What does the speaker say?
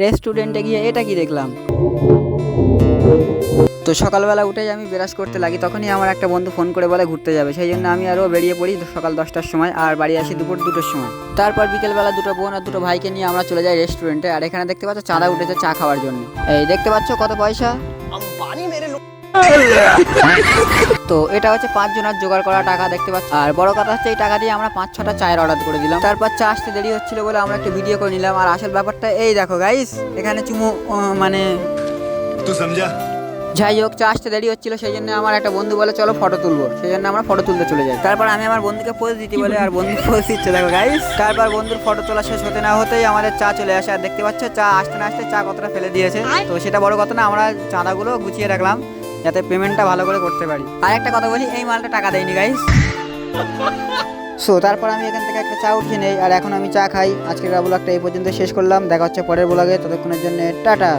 রেস্টুরেন্টে গিয়ে এটা কি দেখলাম। তো সকালবেলা উঠেই আমি ব্রাশ করতে লাগি, তখনই আমার একটা বন্ধু ফোন করে বলে ঘুরতে যাবে, সেই জন্য আমি আরও বেরিয়ে পড়ি সকাল 10টার সময়, আর বাড়ি আসি দুপুর 2টোর সময়। তারপর বিকেলবেলা দুটো বোন আর দুটো ভাইকে নিয়ে আমরা চলে যাই রেস্টুরেন্টে। আর এখানে দেখতে পাচ্ছ চাঁদা উঠেছে চা খাওয়ার জন্য। এই দেখতে পাচ্ছ কত পয়সা। তো এটা হচ্ছে 5 জনের জোগাড় করা টাকা দেখতে পাচ্ছ। আর বড় কথা হচ্ছে এই টাকা দিয়ে আমরা 5-6টা চায়ের অর্ডার করে দিলাম। তারপর চা আসতে দেরি হচ্ছিল বলে আমরা একটা ভিডিও করে নিলাম। আর আসল ব্যাপারটা এই দেখো গাইস, এখানে চুমু মানে তুই সমঝা। যাই হোক, চা আসতে দেরি হচ্ছিল, সেই জন্য আমার একটা বন্ধু বলে চলো ফটো তুলবো, সেই জন্য আমরা ফটো তুলতে চলে যাই। তারপর আমি আমার বন্ধুকে পোজ দিতে বলে, আর বন্ধু পোজ দিচ্ছে দেখো গাইস। তারপর বন্ধুর ফটো তোলা শেষ হতে না হতেই আমাদের চা চলে আসে। আর দেখতে পাচ্ছ চা আসতে না আসতে চা কতটা ফেলে দিয়েছে। তো সেটা বড় কথা না, আমরা চাঁদাগুলো গুছিয়ে রাখলাম যাতে পেমেন্টটা ভালো করে করতে পারি। আর একটা কথা বলি, এই মালটা টাকা দেয়নি গাইস। সো তারপর আমি এখান থেকে একটা চা উঠিয়ে নেই, আর এখন আমি চা খাই। আজকের ব্লগটা এই পর্যন্ত শেষ করলাম, দেখা হচ্ছে পরের ব্লগে, ততক্ষণের জন্য টাটা।